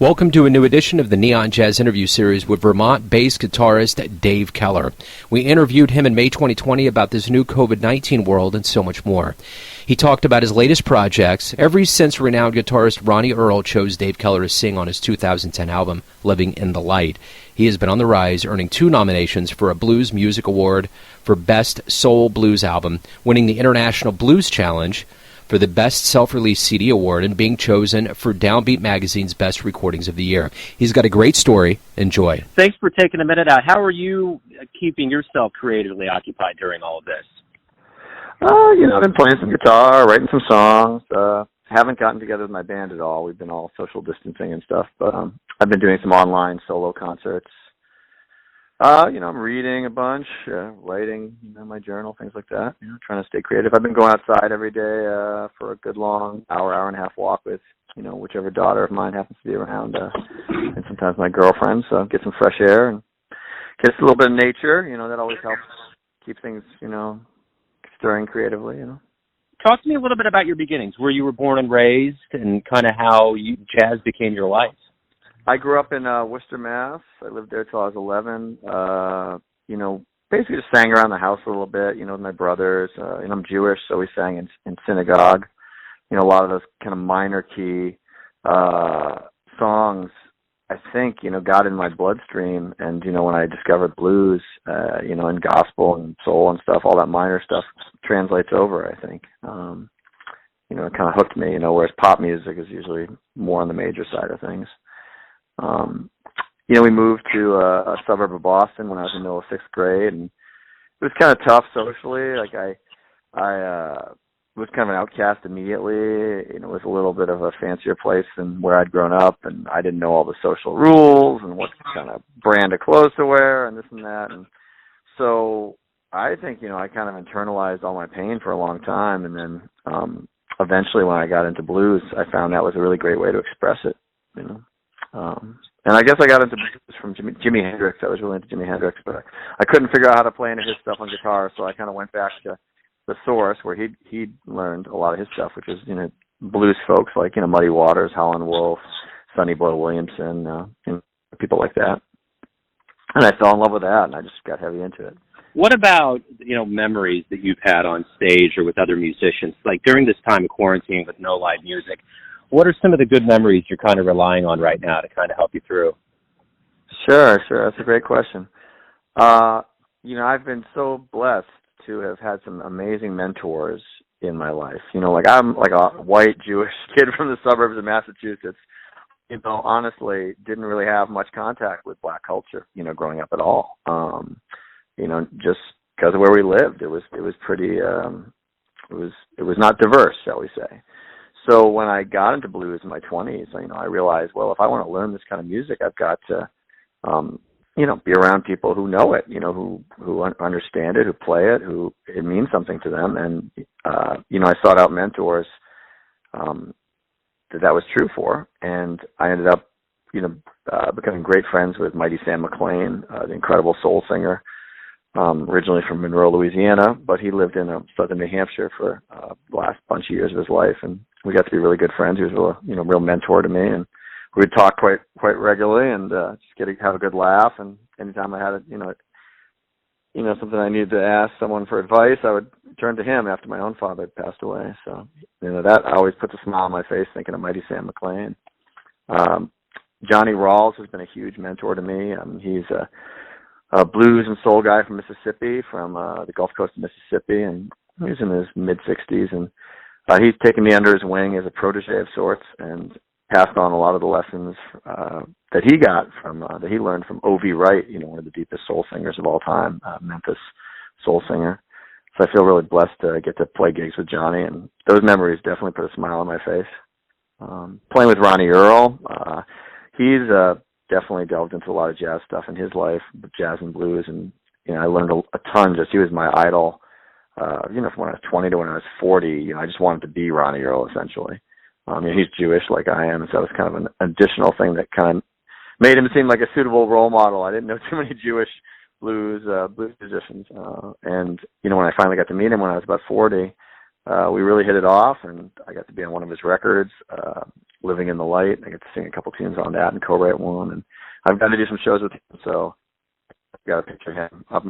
Welcome to a new edition of the Neon Jazz interview series with Vermont-Based Guitarist Dave Keller. We interviewed him in May 2020 about this new COVID-19 world and so much more. He talked about his latest projects, ever since renowned guitarist Ronnie Earl chose Dave Keller to sing on his 2010 album, Living in the Light. He has been on the rise, earning 2 nominations for a Blues Music Award for Best Soul Blues Album, winning the International Blues Challenge for the Best Self-Release CD Award, and being chosen for Downbeat Magazine's Best Recordings of the Year. He's got a great story. Enjoy. Thanks for taking a minute out. How are you keeping yourself creatively occupied during all of this? I've been playing some guitar, writing some songs. Haven't gotten together with my band at all. We've been all social distancing and stuff, but I've been doing some online solo concerts. I'm reading a bunch, writing, my journal, things like that, trying to stay creative. I've been going outside every day for a good long hour and a half walk with, whichever daughter of mine happens to be around, and sometimes my girlfriend, so get some fresh air and get a little bit of nature, that always helps keep things, stirring creatively, Talk to me a little bit about your beginnings, where you were born and raised, and kind of how jazz became your life. I grew up in Worcester, Mass. I lived there till I was 11. Basically just sang around the house a little bit, with my brothers. I'm Jewish, so we sang in synagogue. A lot of those kind of minor key songs, I think, got in my bloodstream. And, when I discovered blues, and gospel and soul and stuff, all that minor stuff translates over, I think. It kind of hooked me, whereas pop music is usually more on the major side of things. We moved to a suburb of Boston when I was in the middle of 6th grade, and it was kind of tough socially. Like I was kind of an outcast immediately. It was a little bit of a fancier place than where I'd grown up, and I didn't know all the social rules and what kind of brand of clothes to wear and this and that. And so I think, I kind of internalized all my pain for a long time, and then eventually when I got into blues, I found that was a really great way to express it, and I guess I got into blues from Jimi Hendrix. I was really into Jimi Hendrix, but I couldn't figure out how to play any of his stuff on guitar, so I kind of went back to the source where he'd learned a lot of his stuff, which is, blues folks like, Muddy Waters, Howlin' Wolf, Sonny Boy Williamson, people like that. And I fell in love with that, and I just got heavy into it. What about, memories that you've had on stage or with other musicians? Like during this time of quarantine with no live music, what are some of the good memories you're kind of relying on right now to kind of help you through? Sure. That's a great question. I've been so blessed to have had some amazing mentors in my life. I'm like a white Jewish kid from the suburbs of Massachusetts. Honestly, didn't really have much contact with black culture, growing up at all. Just because of where we lived, it was pretty, it was not diverse, shall we say. So when I got into blues in my 20s, I realized, well, if I want to learn this kind of music, I've got to, be around people who know it, who understand it, who play it, who it means something to them. And, I sought out mentors that was true for. And I ended up, becoming great friends with Mighty Sam McLean, the incredible soul singer, originally from Monroe, Louisiana, but he lived in southern New Hampshire for the last bunch of years of his life. And we got to be really good friends. He was a real mentor to me, and we'd talk quite regularly and just have a good laugh. And anytime I had something I needed to ask someone for advice, I would turn to him after my own father had passed away. So that always puts a smile on my face thinking of Mighty Sam McLean. Johnny Rawls has been a huge mentor to me. He's a blues and soul guy from Mississippi, from the Gulf Coast of Mississippi, and he's in his mid-60s, and he's taken me under his wing as a protege of sorts and passed on a lot of the lessons that he got from that he learned from O.V. Wright, one of the deepest soul singers of all time, Memphis soul singer. So I feel really blessed to get to play gigs with Johnny, and those memories definitely put a smile on my face. Playing with Ronnie Earl, he's definitely delved into a lot of jazz stuff in his life, jazz and blues, and I learned a ton. Just he was my idol, from when I was 20 to when I was 40. I just wanted to be Ronnie Earl essentially. He's Jewish like I am, and so it was kind of an additional thing that kind of made him seem like a suitable role model. I didn't know too many Jewish blues musicians, and when I finally got to meet him when I was about 40, we really hit it off, and I got to be on one of his records, Living in the Light. I got to sing a couple tunes on that and co-write one, and I've got to do some shows with him, so I've got a picture of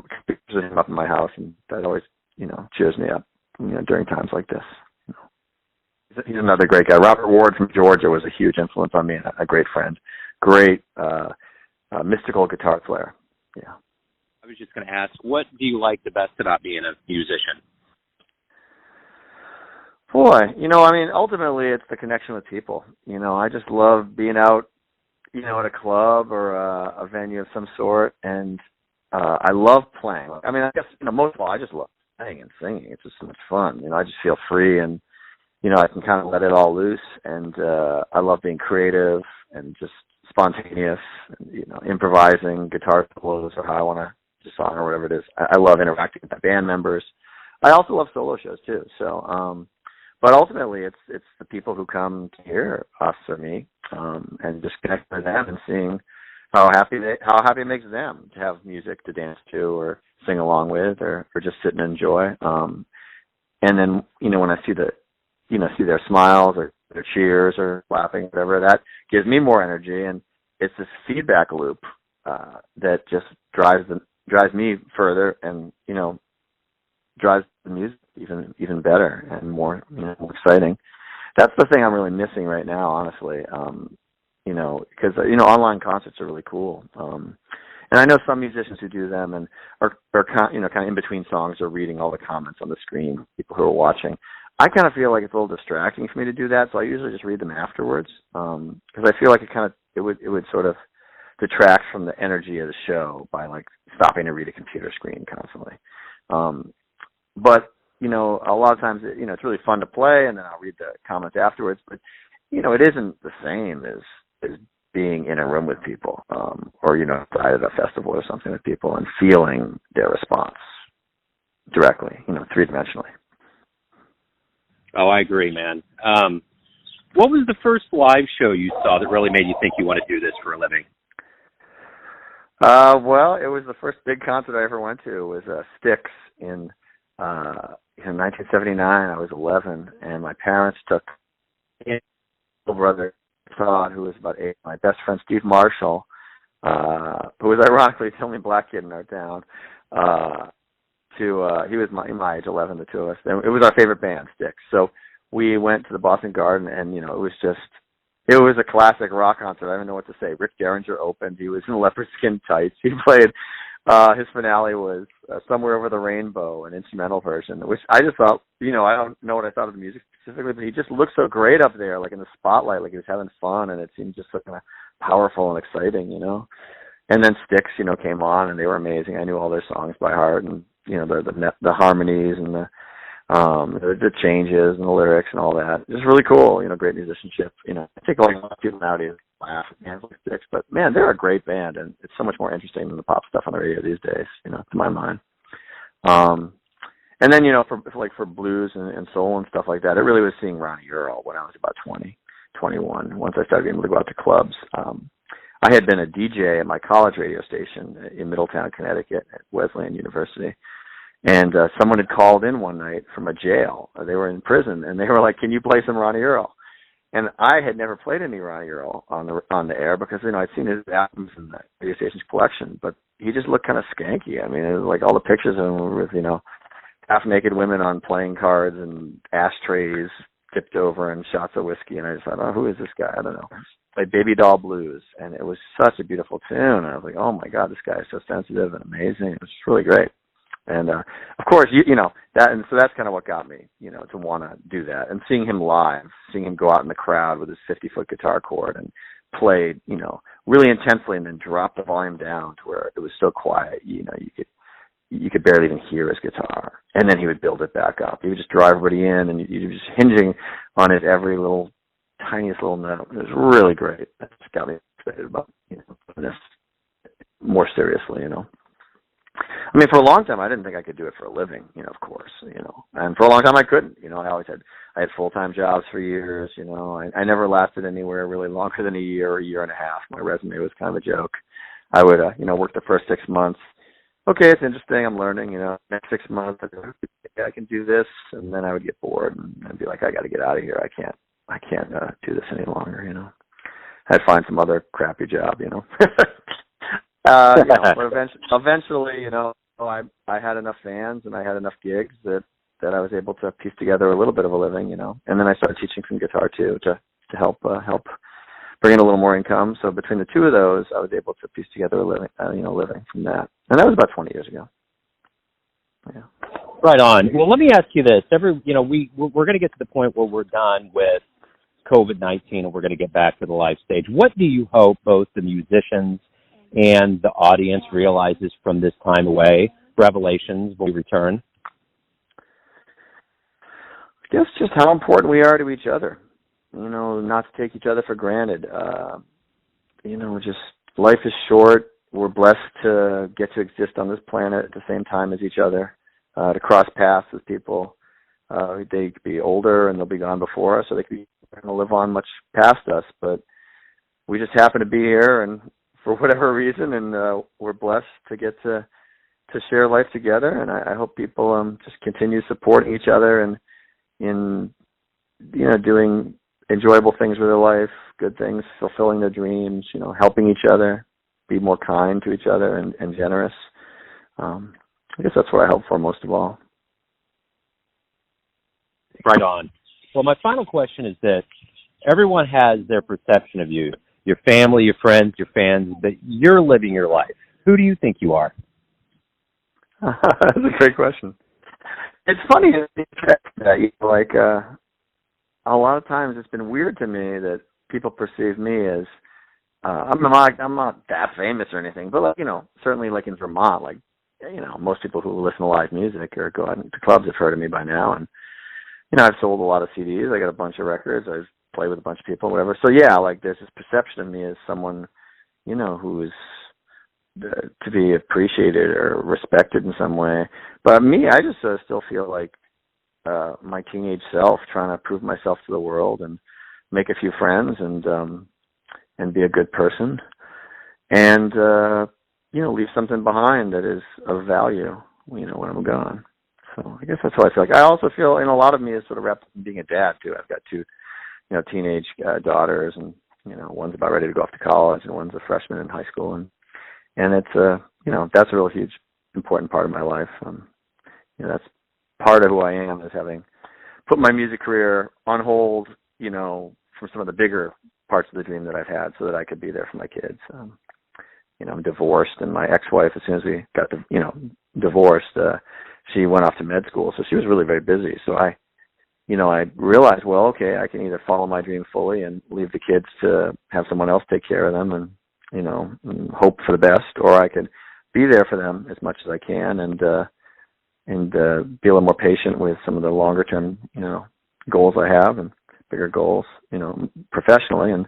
him up in my house, and that always cheers me up during times like this. He's another great guy. Robert Ward from Georgia was a huge influence on me, and a great friend. Great mystical guitar player. Yeah. I was just going to ask, what do you like the best about being a musician? Boy, ultimately it's the connection with people. I just love being out, at a club or a venue of some sort, and I love playing. I mean, I guess, most of all, I just love playing and singing. It's just so much fun. I just feel free, and I can kind of let it all loose, and I love being creative and just spontaneous, and, improvising guitar solos or how I want to song or whatever it is. I love interacting with my band members. I also love solo shows too. So, but ultimately, it's the people who come to hear us or me, and just connect with them and seeing how happy it makes them to have music to dance to or sing along with or just sit and enjoy. And then when I see see their smiles or their cheers or laughing, whatever, that gives me more energy, and it's this feedback loop that just drives me further, and drives the music even better and more more exciting. That's the thing I'm really missing right now, honestly. Because online concerts are really cool. And I know some musicians who do them and are kind of in between songs or reading all the comments on the screen, people who are watching. I kind of feel like it's a little distracting for me to do that, so I usually just read them afterwards, because I feel like it would sort of detract from the energy of the show by like stopping to read a computer screen constantly. But a lot of times it's really fun to play, and then I'll read the comments afterwards. But it isn't the same as being in a room with people, or at a festival or something with people and feeling their response directly, three-dimensionally. Oh, I agree, man. What was the first live show you saw that really made you think you want to do this for a living? Well, it was the first big concert I ever went to. It was Styx in 1979. I was 11, and my parents took my little brother Todd, who was about 8, my best friend Steve Marshall, who was ironically the only black kid in our town. He was my age, 11, the two of us. And it was our favorite band, Styx. So we went to the Boston Garden, and it was a classic rock concert. I don't know what to say. Rick Derringer opened. He was in leopard skin tights. He played. His finale was Somewhere Over the Rainbow, an instrumental version, which I just thought, I don't know what I thought of the music specifically, but he just looked so great up there, like in the spotlight, like he was having fun, and it seemed just so kind of powerful and exciting, And then Styx, came on, and they were amazing. I knew all their songs by heart, and the harmonies and the changes and the lyrics and all that. Just really cool, great musicianship. I think a lot of people nowadays laugh at bands like Styx, but man, they're a great band, and it's so much more interesting than the pop stuff on the radio these days, to my mind. And then, for blues and soul and stuff like that, it really was seeing Ronnie Earl when I was about 20, 21, once I started being able to go out to clubs. I had been a DJ at my college radio station in Middletown, Connecticut at Wesleyan University. And someone had called in one night from a jail. They were in prison, and they were like, "Can you play some Ronnie Earl?" And I had never played any Ronnie Earl on the air because I'd seen his albums in the radio station's collection, but he just looked kind of skanky. I mean, it was like all the pictures of him were with half-naked women on playing cards and ashtrays tipped over and shots of whiskey, and I just thought, "Oh, who is this guy? I don't know." Played Baby Doll Blues, and it was such a beautiful tune. I was like, "Oh my God, this guy is so sensitive and amazing." It was just really great. And of course, that, and so that's kind of what got me, to want to do that. And seeing him live, seeing him go out in the crowd with his 50-foot guitar cord and play, really intensely, and then drop the volume down to where it was so quiet, you could barely even hear his guitar. And then he would build it back up. He would just draw everybody in, and he was just hinging on his every little, tiniest little note. It was really great. That just got me excited about this more seriously. I mean, for a long time, I didn't think I could do it for a living, of course, and for a long time I couldn't, I always had I had full-time jobs for years. You know, I never lasted anywhere really longer than a year and a half. My resume was kind of a joke. I would, work the first 6 months. Okay, it's interesting. I'm learning. You know, next 6 months, I can do this, and then I would get bored and I'd be like, I got to get out of here. I can't do this any longer. You know, I'd find some other crappy job. You know, but eventually, you know, I had enough fans and I had enough gigs that I was able to piece together a little bit of a living. You know, and then I started teaching some guitar too to help bring in a little more income. So between the two of those, I was able to piece together a living, living from that. And that was about 20 years ago. Yeah. Right on. Well, let me ask you this. We're going to get to the point where we're done with COVID-19 and we're going to get back to the live stage. What do you hope both the musicians and the audience realizes from this time away? Revelations when we return? I guess just how important we are to each other. You know, not to take each other for granted. Just life is short. We're blessed to get to exist on this planet at the same time as each other, to cross paths with people. They could be older and they'll be gone before us, or they could be going to live on much past us. But we just happen to be here, and for whatever reason, and we're blessed to get to share life together. And I hope people just continue supporting each other and in doing enjoyable things with their life, good things, fulfilling their dreams, helping each other, be more kind to each other and generous. I guess that's what I hope for most of all. Right on. Well, my final question is this. Everyone has their perception of you, your family, your friends, your fans, but you're living your life. Who do you think you are? That's a great question. It's funny that, a lot of times it's been weird to me that people perceive me as I'm not that famous or anything, but certainly like in Vermont, most people who listen to live music or go out to clubs have heard of me by now, and I've sold a lot of CDs, I got a bunch of records, I've played with a bunch of people, whatever. So yeah, there's this perception of me as someone who is to be appreciated or respected in some way. But me, I just still feel like my teenage self, trying to prove myself to the world and make a few friends and be a good person and leave something behind that is of value when I'm gone. So I guess that's what I feel like. I also feel a lot of me is sort of wrapped up in being a dad too. I've got two teenage daughters, and one's about ready to go off to college and one's a freshman in high school, and it's that's a real huge important part of my life. That's part of who I am, is having put my music career on hold, from some of the bigger parts of the dream that I've had, so that I could be there for my kids. I'm divorced, and my ex-wife, as soon as we got divorced, she went off to med school, so she was really very busy. So I realized, well, okay, I can either follow my dream fully and leave the kids to have someone else take care of them and hope for the best, or I could be there for them as much as I can and be a little more patient with some of the longer term, goals I have and bigger goals, professionally, and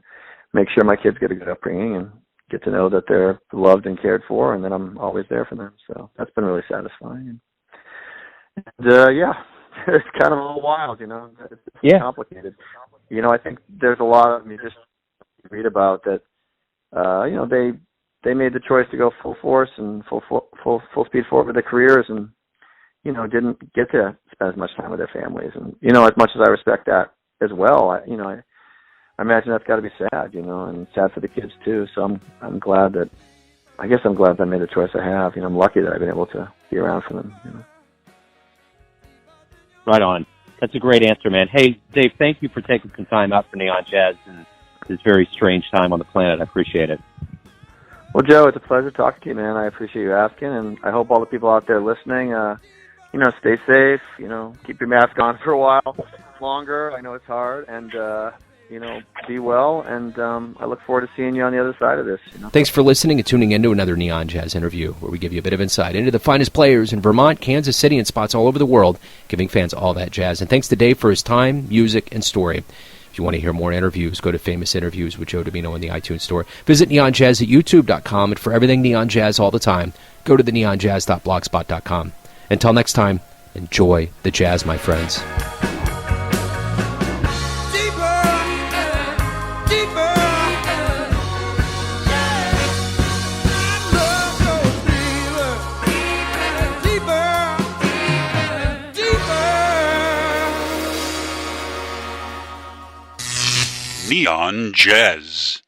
make sure my kids get a good upbringing and get to know that they're loved and cared for, and that I'm always there for them. So that's been really satisfying. Yeah, it's kind of a little wild, it's complicated. I think there's a lot of musicians you read about that, they made the choice to go full force and full speed forward with their careers, and didn't get to spend as much time with their families. And as much as I respect that as well, I imagine that's got to be sad, and sad for the kids too. So I'm glad that I made the choice I have. I'm lucky that I've been able to be around for them. Right on. That's a great answer, man. Hey, Dave, thank you for taking some time out for Neon Jazz and this very strange time on the planet. I appreciate it. Well, Joe, it's a pleasure talking to you, man. I appreciate you asking, and I hope all the people out there listening, stay safe, keep your mask on for a while longer. I know it's hard, and, be well, and I look forward to seeing you on the other side of this. Thanks for listening and tuning in to another Neon Jazz interview, where we give you a bit of insight into the finest players in Vermont, Kansas City, and spots all over the world, giving fans all that jazz. And thanks to Dave for his time, music, and story. If you want to hear more interviews, go to Famous Interviews with Joe Domino in the iTunes Store. Visit neonjazz at youtube.com, and for everything Neon Jazz all the time, go to the neonjazz.blogspot.com. Until next time, enjoy the jazz, my friends. Neon Jazz.